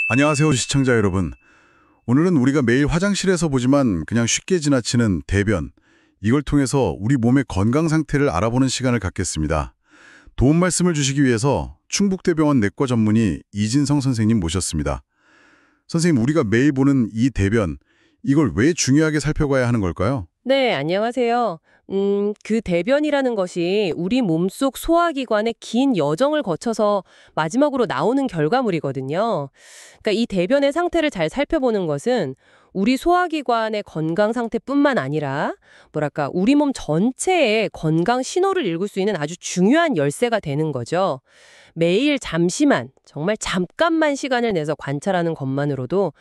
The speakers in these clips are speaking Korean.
안녕하세요, 시청자 여러분. 오늘은 우리가 매일 화장실에서 보지만 그냥 쉽게 지나치는 대변, 이걸 통해서 우리 몸의 건강 상태를 알아보는 시간을 갖겠습니다. 도움 말씀을 주시기 위해서 충북대병원 내과 전문의 이진성 선생님 모셨습니다. 선생님, 우리가 매일 보는 이 대변, 이걸 왜 중요하게 살펴봐야 하는 걸까요? 네, 안녕하세요. 그 대변이라는 것이 우리 몸속 소화기관의 긴 여정을 거쳐서 마지막으로 나오는 결과물이거든요. 그러니까 이 대변의 상태를 잘 살펴보는 것은 우리 소화기관의 건강 상태뿐만 아니라 뭐랄까 우리 몸 전체의 건강 신호를 읽을 수 있는 아주 중요한 열쇠가 되는 거죠. 매일 잠시만, 정말 잠깐만 시간을 내서 관찰하는 것만으로도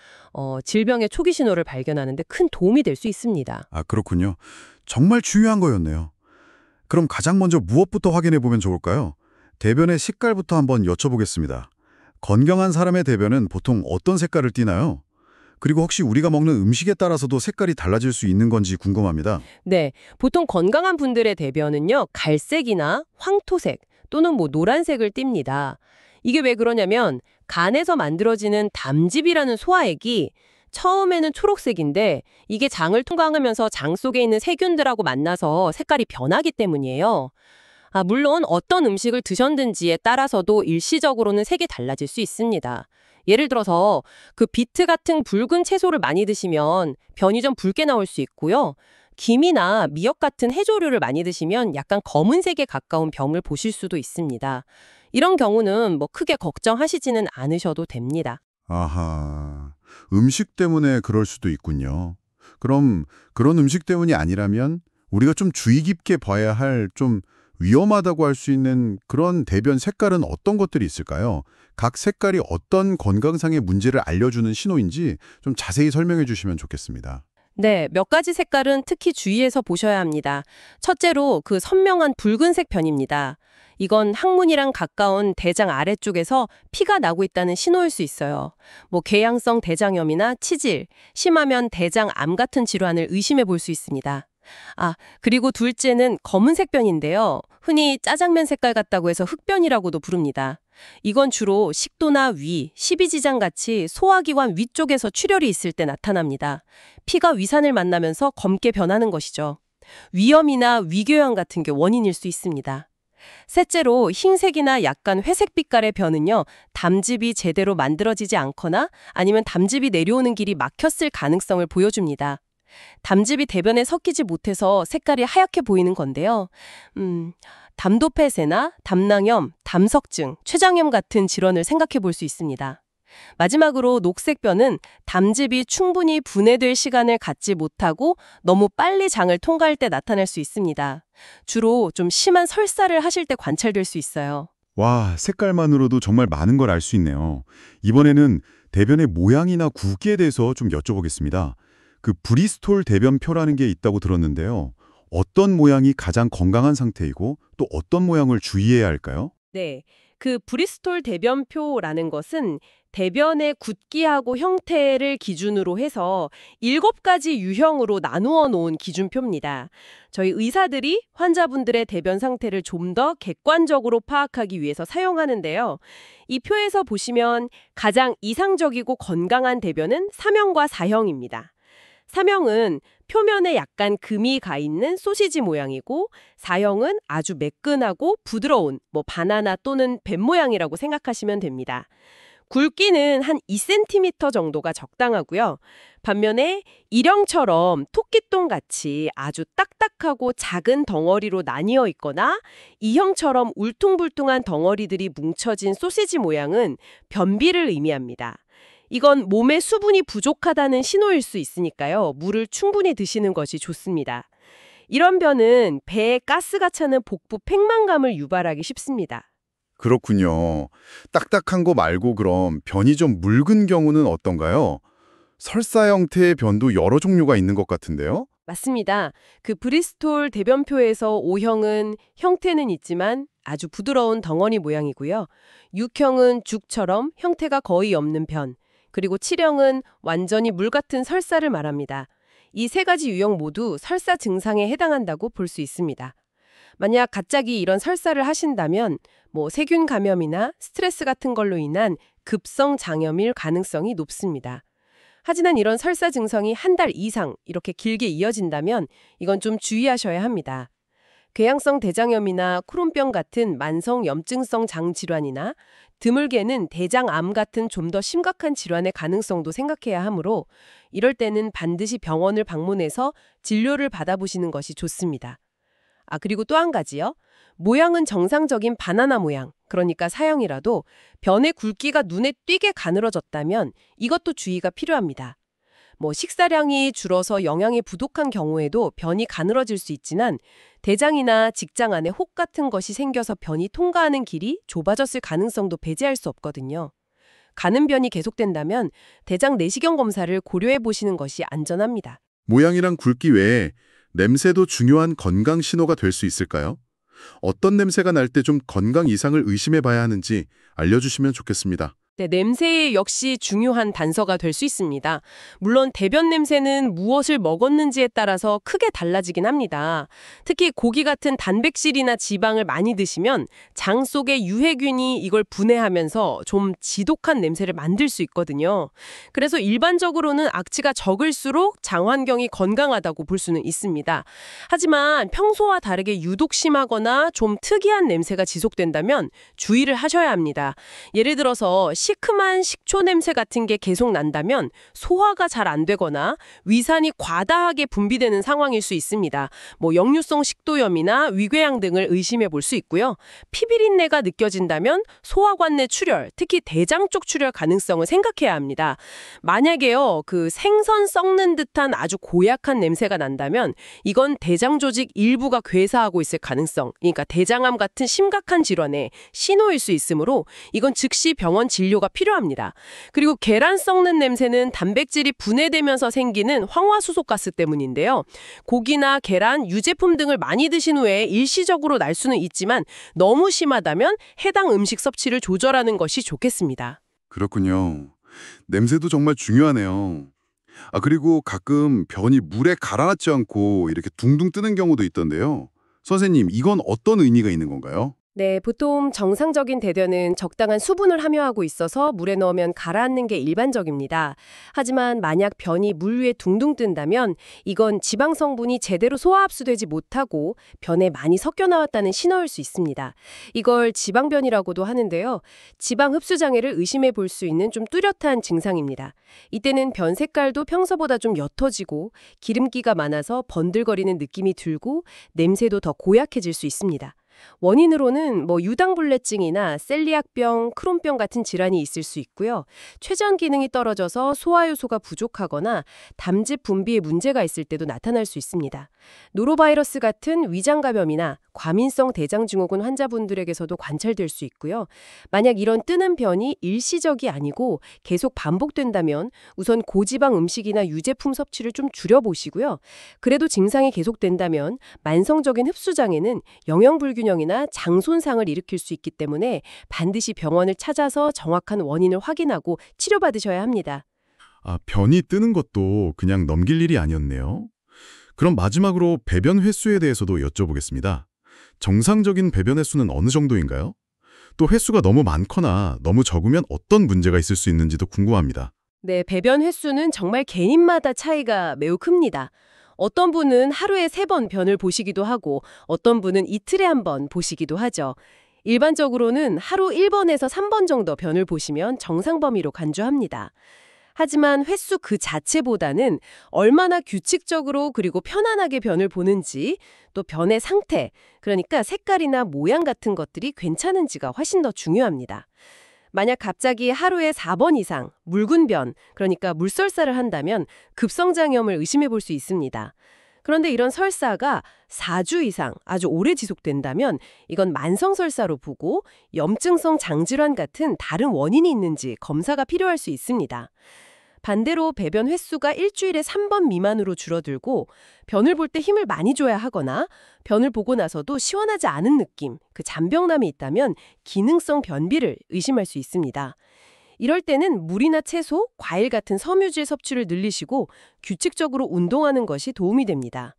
질병의 초기 신호를 발견하는 데 큰 도움이 될 수 있습니다. 아, 그렇군요. 정말 중요한 거였네요. 그럼 가장 먼저 무엇부터 확인해 보면 좋을까요? 대변의 색깔부터 한번 여쭤보겠습니다. 건강한 사람의 대변은 보통 어떤 색깔을 띠나요? 그리고 혹시 우리가 먹는 음식에 따라서도 색깔이 달라질 수 있는 건지 궁금합니다. 네, 보통 건강한 분들의 대변은요, 갈색이나 황토색 또는 노란색을 띱니다. 이게 왜 그러냐면 간에서 만들어지는 담즙이라는 소화액이 처음에는 초록색인데 이게 장을 통과하면서 장 속에 있는 세균들하고 만나서 색깔이 변하기 때문이에요. 물론 어떤 음식을 드셨는지에 따라서도 일시적으로는 색이 달라질 수 있습니다. 예를 들어서 그 비트 같은 붉은 채소를 많이 드시면 변이 좀 붉게 나올 수 있고요. 김이나 미역 같은 해조류를 많이 드시면 약간 검은색에 가까운 병을 보실 수도 있습니다. 이런 경우는 크게 걱정하시지는 않으셔도 됩니다. 아하, 음식 때문에 그럴 수도 있군요. 그럼 그런 음식 때문이 아니라면 우리가 좀 주의 깊게 봐야 할 좀 위험하다고 할 수 있는 그런 대변 색깔은 어떤 것들이 있을까요? 각 색깔이 어떤 건강상의 문제를 알려주는 신호인지 좀 자세히 설명해 주시면 좋겠습니다. 네, 몇 가지 색깔은 특히 주의해서 보셔야 합니다. 첫째로 그 선명한 붉은색 변입니다. 이건 항문이랑 가까운 대장 아래쪽에서 피가 나고 있다는 신호일 수 있어요. 궤양성 대장염이나 치질, 심하면 대장암 같은 질환을 의심해 볼 수 있습니다. 그리고 둘째는 검은색 변인데요. 흔히 짜장면 색깔 같다고 해서 흑변이라고도 부릅니다. 이건 주로 식도나 위, 십이지장 같이 소화기관 위쪽에서 출혈이 있을 때 나타납니다. 피가 위산을 만나면서 검게 변하는 것이죠. 위염이나 위궤양 같은 게 원인일 수 있습니다. 셋째로 흰색이나 약간 회색 빛깔의 변은요, 담즙이 제대로 만들어지지 않거나 아니면 담즙이 내려오는 길이 막혔을 가능성을 보여줍니다. 담즙이 대변에 섞이지 못해서 색깔이 하얗게 보이는 건데요. 담도폐쇄나 담낭염, 담석증, 췌장염 같은 질환을 생각해 볼 수 있습니다. 마지막으로 녹색변은 담즙이 충분히 분해될 시간을 갖지 못하고 너무 빨리 장을 통과할 때 나타날 수 있습니다. 주로 좀 심한 설사를 하실 때 관찰될 수 있어요. 와, 색깔만으로도 정말 많은 걸 알 수 있네요. 이번에는 대변의 모양이나 굵기에 대해서 좀 여쭤보겠습니다. 그 브리스톨 대변표라는 게 있다고 들었는데요. 어떤 모양이 가장 건강한 상태이고 또 어떤 모양을 주의해야 할까요? 네, 그 브리스톨 대변표라는 것은 대변의 굵기하고 형태를 기준으로 해서 7가지 유형으로 나누어 놓은 기준표입니다. 저희 의사들이 환자분들의 대변 상태를 좀 더 객관적으로 파악하기 위해서 사용하는데요. 이 표에서 보시면 가장 이상적이고 건강한 대변은 3형과 4형입니다. 3형은 표면에 약간 금이 가 있는 소시지 모양이고 4형은 아주 매끈하고 부드러운 바나나 또는 뱀 모양이라고 생각하시면 됩니다. 굵기는 한 2cm 정도가 적당하고요. 반면에 1형처럼 토끼똥같이 아주 딱딱하고 작은 덩어리로 나뉘어 있거나 2형처럼 울퉁불퉁한 덩어리들이 뭉쳐진 소시지 모양은 변비를 의미합니다. 이건 몸에 수분이 부족하다는 신호일 수 있으니까요. 물을 충분히 드시는 것이 좋습니다. 이런 변은 배에 가스가 차는 복부 팽만감을 유발하기 쉽습니다. 그렇군요. 딱딱한 거 말고 그럼 변이 좀 묽은 경우는 어떤가요? 설사 형태의 변도 여러 종류가 있는 것 같은데요? 맞습니다. 그 브리스톨 대변표에서 O형은 형태는 있지만 아주 부드러운 덩어리 모양이고요. 6형은 죽처럼 형태가 거의 없는 변, 그리고 7형은 완전히 물 같은 설사를 말합니다. 이 세 가지 유형 모두 설사 증상에 해당한다고 볼 수 있습니다. 만약 갑자기 이런 설사를 하신다면 세균 감염이나 스트레스 같은 걸로 인한 급성 장염일 가능성이 높습니다. 하지만 이런 설사 증상이 한 달 이상 이렇게 길게 이어진다면 이건 좀 주의하셔야 합니다. 궤양성 대장염이나 크론병 같은 만성 염증성 장 질환이나 드물게는 대장암 같은 좀 더 심각한 질환의 가능성도 생각해야 하므로 이럴 때는 반드시 병원을 방문해서 진료를 받아보시는 것이 좋습니다. 그리고 또 한 가지요. 모양은 정상적인 바나나 모양, 그러니까 사형이라도 변의 굵기가 눈에 띄게 가늘어졌다면 이것도 주의가 필요합니다. 식사량이 줄어서 영양이 부족한 경우에도 변이 가늘어질 수 있지만 대장이나 직장 안에 혹 같은 것이 생겨서 변이 통과하는 길이 좁아졌을 가능성도 배제할 수 없거든요. 가는 변이 계속된다면 대장 내시경 검사를 고려해 보시는 것이 안전합니다. 모양이랑 굵기 외에 냄새도 중요한 건강 신호가 될 수 있을까요? 어떤 냄새가 날 때 좀 건강 이상을 의심해 봐야 하는지 알려주시면 좋겠습니다. 네, 냄새 역시 중요한 단서가 될 수 있습니다. 물론 대변 냄새는 무엇을 먹었는지에 따라서 크게 달라지긴 합니다. 특히 고기 같은 단백질이나 지방을 많이 드시면 장 속의 유해균이 이걸 분해하면서 좀 지독한 냄새를 만들 수 있거든요. 그래서 일반적으로는 악취가 적을수록 장 환경이 건강하다고 볼 수는 있습니다. 하지만 평소와 다르게 유독 심하거나 좀 특이한 냄새가 지속된다면 주의를 하셔야 합니다. 예를 들어서 시큼한 식초 냄새 같은 게 계속 난다면 소화가 잘 안 되거나 위산이 과다하게 분비되는 상황일 수 있습니다. 역류성 식도염이나 위궤양 등을 의심해 볼 수 있고요. 피비린내가 느껴진다면 소화관 내 출혈, 특히 대장 쪽 출혈 가능성을 생각해야 합니다. 만약에요, 생선 썩는 듯한 아주 고약한 냄새가 난다면 이건 대장 조직 일부가 괴사하고 있을 가능성, 그러니까 대장암 같은 심각한 질환의 신호일 수 있으므로 이건 즉시 병원 진료가 필요합니다. 그리고 계란 썩는 냄새는 단백질이 분해되면서 생기는 황화수소가스 때문인데요. 고기나 계란, 유제품 등을 많이 드신 후에 일시적으로 날 수는 있지만 너무 심하다면 해당 음식 섭취를 조절하는 것이 좋겠습니다. 그렇군요. 냄새도 정말 중요하네요. 그리고 가끔 변이 물에 가라앉지 않고 이렇게 둥둥 뜨는 경우도 있던데요. 선생님, 이건 어떤 의미가 있는 건가요? 네, 보통 정상적인 대변은 적당한 수분을 함유하고 있어서 물에 넣으면 가라앉는 게 일반적입니다. 하지만 만약 변이 물 위에 둥둥 뜬다면 이건 지방 성분이 제대로 소화 흡수되지 못하고 변에 많이 섞여 나왔다는 신호일 수 있습니다. 이걸 지방변이라고도 하는데요. 지방 흡수 장애를 의심해 볼 수 있는 좀 뚜렷한 증상입니다. 이때는 변 색깔도 평소보다 좀 옅어지고 기름기가 많아서 번들거리는 느낌이 들고 냄새도 더 고약해질 수 있습니다. 원인으로는 유당불내증이나 셀리악병, 크론병 같은 질환이 있을 수 있고요. 췌장 기능이 떨어져서 소화효소가 부족하거나 담즙 분비에 문제가 있을 때도 나타날 수 있습니다. 노로바이러스 같은 위장감염이나 과민성 대장증후군 환자분들에게서도 관찰될 수 있고요. 만약 이런 뜨는 변이 일시적이 아니고 계속 반복된다면 우선 고지방 음식이나 유제품 섭취를 좀 줄여보시고요. 그래도 증상이 계속된다면 만성적인 흡수장애는 영양불균형이나 장 손상을 일으킬 수 있기 때문에 반드시 병원을 찾아서 정확한 원인을 확인하고 치료받으셔야 합니다. 변이 뜨는 것도 그냥 넘길 일이 아니었네요. 그럼 마지막으로 배변 횟수에 대해서도 여쭤보겠습니다. 정상적인 배변 횟수는 어느 정도인가요? 또 횟수가 너무 많거나 너무 적으면 어떤 문제가 있을 수 있는지도 궁금합니다. 네, 배변 횟수는 정말 개인마다 차이가 매우 큽니다. 어떤 분은 하루에 3번 변을 보시기도 하고 어떤 분은 이틀에 1번 보시기도 하죠. 일반적으로는 하루 1번에서 3번 정도 변을 보시면 정상 범위로 간주합니다. 하지만 횟수 그 자체보다는 얼마나 규칙적으로 그리고 편안하게 변을 보는지, 또 변의 상태, 그러니까 색깔이나 모양 같은 것들이 괜찮은지가 훨씬 더 중요합니다. 만약 갑자기 하루에 4번 이상 묽은 변, 그러니까 물설사를 한다면 급성장염을 의심해 볼 수 있습니다. 그런데 이런 설사가 4주 이상 아주 오래 지속된다면 이건 만성설사로 보고 염증성 장질환 같은 다른 원인이 있는지 검사가 필요할 수 있습니다. 반대로 배변 횟수가 일주일에 3번 미만으로 줄어들고 변을 볼 때 힘을 많이 줘야 하거나 변을 보고 나서도 시원하지 않은 느낌, 잔병남이 있다면 기능성 변비를 의심할 수 있습니다. 이럴 때는 물이나 채소, 과일 같은 섬유질 섭취를 늘리시고 규칙적으로 운동하는 것이 도움이 됩니다.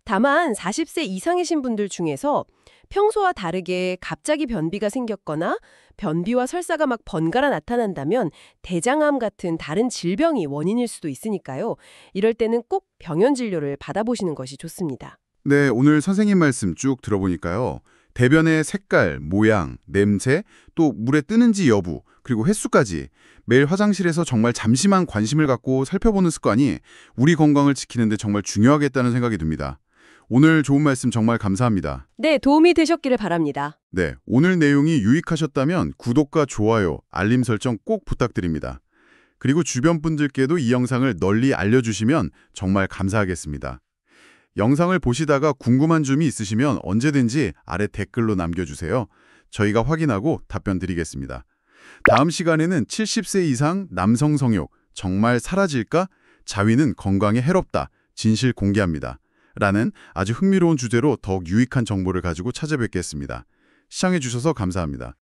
다만 40세 이상이신 분들 중에서 평소와 다르게 갑자기 변비가 생겼거나 변비와 설사가 막 번갈아 나타난다면 대장암 같은 다른 질병이 원인일 수도 있으니까요. 이럴 때는 꼭 병원 진료를 받아보시는 것이 좋습니다. 네, 오늘 선생님 말씀 쭉 들어보니까요. 대변의 색깔, 모양, 냄새, 또 물에 뜨는지 여부, 그리고 횟수까지 매일 화장실에서 정말 잠시만 관심을 갖고 살펴보는 습관이 우리 건강을 지키는 데 정말 중요하겠다는 생각이 듭니다. 오늘 좋은 말씀 정말 감사합니다. 네, 도움이 되셨기를 바랍니다. 네, 오늘 내용이 유익하셨다면 구독과 좋아요, 알림 설정 꼭 부탁드립니다. 그리고 주변 분들께도 이 영상을 널리 알려주시면 정말 감사하겠습니다. 영상을 보시다가 궁금한 점이 있으시면 언제든지 아래 댓글로 남겨주세요. 저희가 확인하고 답변 드리겠습니다. 다음 시간에는 70세 이상 남성 성욕 정말 사라질까? 자위는 건강에 해롭다. 진실 공개합니다. 라는 아주 흥미로운 주제로 더욱 유익한 정보를 가지고 찾아뵙겠습니다. 시청해주셔서 감사합니다.